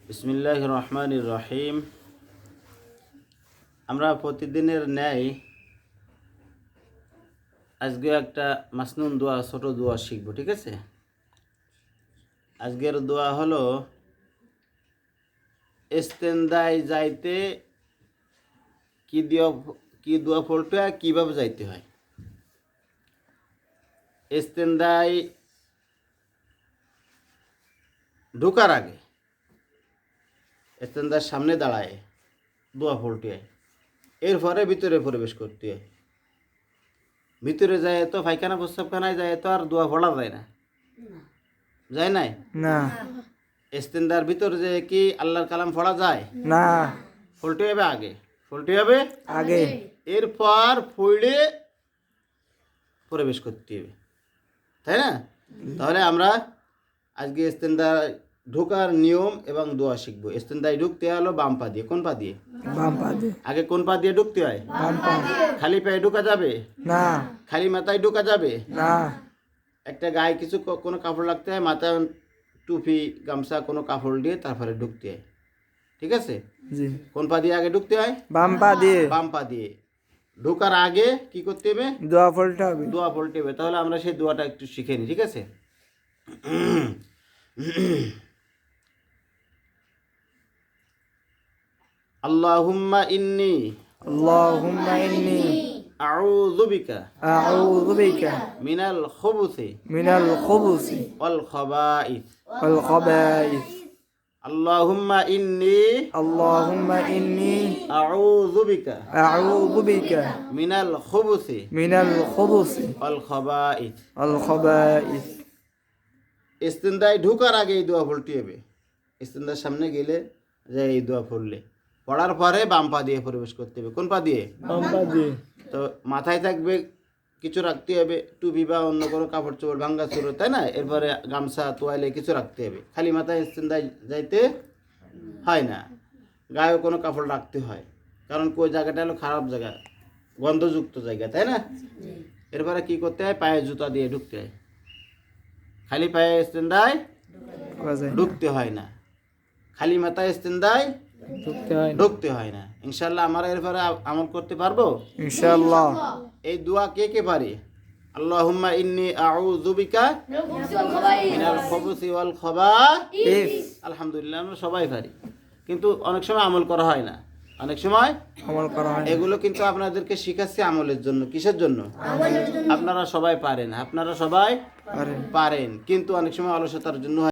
বিসমিল্লাহির রহমানির রহিম। আমরা প্রতিদিনের ন্যায় আজকে একটা মাসনুন দোয়া, ছোট দোয়া শিখব, ঠিক আছে? আজকের দোয়া হলো ইস্তেনদায় যাইতে কি দোয়া পড়তে হয়, কীভাবে যাইতে হয়। ইস্তেনদায় ঢোকার আগে ইস্তেনদার সামনে দাঁড়ায় দোয়া পড়তে হয়, এরপরে ভিতরে প্রবেশ করতে হয়। ভিতরে যায় তো পায়খানা প্রস্রাবখানায় যায় তো আর দোয়া পড়া যায় না, যায় নাই না ইস্তেনদার ভিতরে যে কি আল্লাহর কালাম পড়া যায় না পড়তে হবে আগে, পড়তে হবে আগে এরপর পড়ে প্রবেশ করতে হবে, তাই না? তাহলে আমরা আজকে ইস্তেনদায় ঢোকার নিয়ম এবং দোয়া শিখবো। ইস্তেনদায় ঢুকতে হলো বাম পা দিয়ে। কোন পা দিয়ে? বাম পা দিয়ে আগে কোন পা দিয়ে ঢুকতে হয়? বাম পা খালি পায়ে ঢোকা যাবে? না খালি মাথায় ঢোকা যাবে না একটা গায়ে কিছু কোনো কাপড় লাগতে হয়, মাথায় টুপি গামছা কোনো কাপড় দিয়ে তারপরে ঢুকতে হয়, ঠিক আছে? জি কোন পা দিয়ে আগে ঢুকতে হয়? বাম পা দিয়ে বাম পা দিয়ে। ঢোকার আগে কি করতে হবে? দোয়া পড়তে হবে। দোয়া পড়তে হবে। তাহলে আমরা সেই দোয়াটা একটু শিখে নিই, ঠিক আছে? আল্লাহুম্মা ইন্নী আল্লাহুম্মা ইন্নী আউযু বিকা আউযু বিকা মিনাল খুবুসি মিনাল খুবুসি ওয়াল খাবাইস। ওয়াল খাবাইস। আল্লাহুম্মা ইন্নী আল্লাহুম্মা ইন্নী আউযু বিকা আউযু বিকা মিনাল খুবুসি মিনাল খুবুসি ওয়াল খাবাইস। ওয়াল খাবাইস। ইস্তেনদায় ঢোকার আগে এই দোয়া পড়তে হবে। ইস্তেনদার সামনে গেলে যে এই দোয়া পড়লে, পড়ার পরে বাম পা দিয়ে প্রবেশ করতে হবে। কোন পা দিয়ে? বাম পা দিয়ে তো মাথায় থাকবে কিছু রাখতে হবে, টুপি বা অন্য কোনো কাপড় চোপড় ভাঙ্গা চুরো, তাই না? এরপরে গামছা তোয়ালে কিছু রাখতে হবে। খালি মাথায় ইস্তেনদায় যাইতে হয় না, গায়েও কোনো কাপড় রাখতে হয়, কারণ ওই জায়গাটা হলো খারাপ জায়গা, গন্ধযুক্ত জায়গা, তাই না? এরপরে কি করতে হয়? পায়ে জুতা দিয়ে ঢুকতে হয়। খালি পায়ে ইস্তেনদায় ঢুকতে হয় না, খালি মাথায় ইস্তেনদায় ঢুকতে হয় না। ইনশাআল্লাহ আমরা এরপরে আমল করতে পারবো ইনশাআল্লাহ। এই দোয়া কে কে পারে? আল্লাহুম্মা ইন্নী আউযু বিকা মিনাল খুবুসি ওয়াল খাবাইস। আলহামদুলিল্লাহ, আমরা সবাই পারি, কিন্তু অনেক সময় আমল করা হয় না। অনেক সময় আমল করা হয় না। এগুলো কিন্তু আপনাদেরকে শিখাচ্ছি আমলের জন্য। কিসের জন্য? আপনারা সবাই পারেন, আপনারা সবাই পারেন। পারেন, কিন্তু অনেক সময় অলসতার জন্য